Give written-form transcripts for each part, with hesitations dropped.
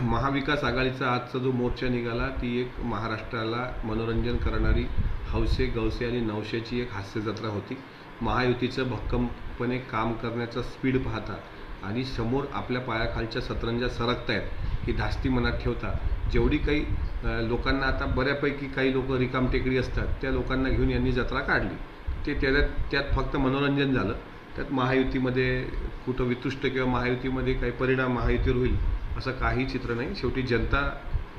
महाविकास आघाडीचा आजचा जो मोर्चा निघाला ती एक महाराष्ट्राला मनोरंजन करणारी हौसे गवसे आणि नवशेची एक हास्यजत्रा होती। महायुतीचं भक्कमपणे काम करण्याचा स्पीड पाहता आणि समोर आपल्या पायाखालच्या सतरंजा सरकतायत ही धास्ती मनात ठेवता जेवढी काही लोकांना आता बऱ्यापैकी काही लोक रिकामटेकडी असतात त्या लोकांना घेऊन यांनी जत्रा काढली। त्यात फक्त मनोरंजन झालं, त्यात महायुतीमध्ये कुठं वितुष्ट किंवा महायुतीमध्ये काही परिणाम महायुतीवर होईल असं काही चित्र नाही। शेवटी जनता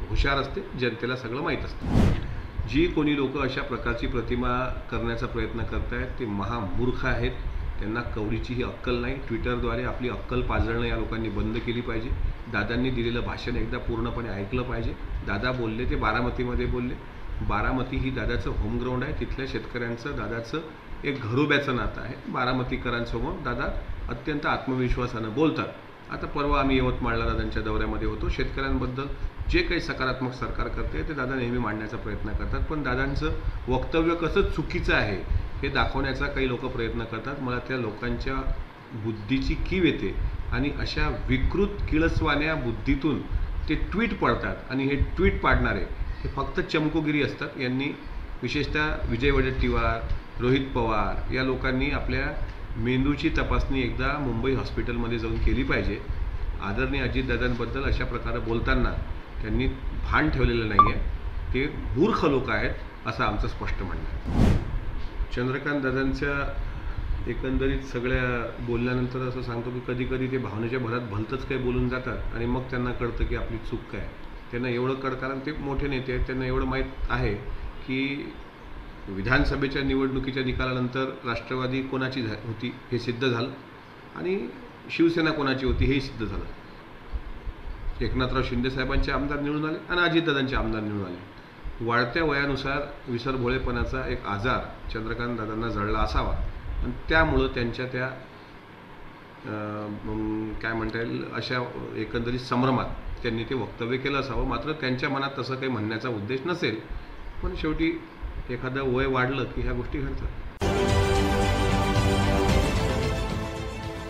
हुशार असते, जनतेला सगळं माहीत असतं। जी कोणी लोक अशा प्रकारची प्रतिमा करण्याचा प्रयत्न करतायत ते महामूर्ख आहेत, त्यांना कवडीची ही अक्कल नाही। ट्विटरद्वारे आपली अक्कल पाजळणं या लोकांनी बंद केली पाहिजे। दादांनी दिलेलं भाषण एकदा पूर्णपणे ऐकलं पाहिजे। दादा बोलले ते बारामतीमध्ये बोलले, बारामती ही दादाचं होमग्राऊंड आहे, तिथल्या शेतकऱ्यांचं दादाचं एक घरोब्याचं नातं आहे। बारामतीकरांसमोर दादा अत्यंत आत्मविश्वासानं बोलतात। आता परवा आम्ही यवतमाळला दादांच्या दौऱ्यामध्ये होतो, शेतकऱ्यांबद्दल जे काही सकारात्मक सरकार करते ते दादा नेहमी मांडण्याचा प्रयत्न करतात, पण दादांचं वक्तव्य कसं चुकीचं आहे हे दाखवण्याचा काही लोक प्रयत्न करतात। मला त्या लोकांच्या बुद्धीची कीव येते आणि अशा विकृत किळसवाण्या बुद्धीतून ते ट्विट पडतात आणि हे ट्विट पाडणारे हे फक्त चमकोगिरी असतात। यांनी विशेषतः विजय वडेट्टीवार, रोहित पवार या लोकांनी आपल्या मेंदूची तपासणी एकदा मुंबई हॉस्पिटलमध्ये जाऊन केली पाहिजे। आदरणीय अजितदादांबद्दल अशा प्रकारे बोलताना त्यांनी भान ठेवलेलं नाही आहे, ते मूर्ख लोक आहेत असं आमचं स्पष्ट म्हणणं आहे। चंद्रकांत दादांच्या एकंदरीत सगळ्या बोलल्यानंतर असं सांगतो की कधी कधी ते भावनेच्या भरात भलतंच काही बोलून जातात आणि मग त्यांना कळतं की आपली चूक काय। त्यांना एवढं कारण ते मोठे नेते आहेत, त्यांना एवढं माहीत आहे की विधानसभेच्या निवडणुकीच्या निकालानंतर राष्ट्रवादी कोणाची होती हे सिद्ध झालं आणि शिवसेना कोणाची होती हेही सिद्ध झालं। एकनाथराव शिंदे साहेबांचे आमदार निवडून आले आणि अजितदादांचे आमदार निवडून आले। वाढत्या वयानुसार विसरभोळेपणाचा एक आजार चंद्रकांत दादांना जळला असावा आणि त्यामुळं त्यांच्या त्या काय म्हणता येईल अशा एकंदरीत संभ्रमात त्यांनी ते वक्तव्य केलं असावं। मात्र त्यांच्या मनात तसं काही म्हणण्याचा उद्देश नसेल, पण शेवटी एखादं वय वाढलं की ह्या गोष्टी घडतात।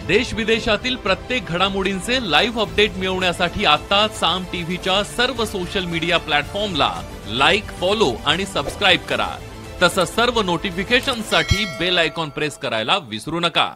देश विदेशातील प्रत्येक घडामोडींचे लाईव्ह अपडेट मिळवण्यासाठी आता साम टीव्हीच्या सर्व सोशल मीडिया प्लॅटफॉर्मला लाईक, फॉलो आणि सबस्क्राईब करा। तसंच सर्व नोटिफिकेशनसाठी बेल आयकॉन प्रेस करायला विसरू नका।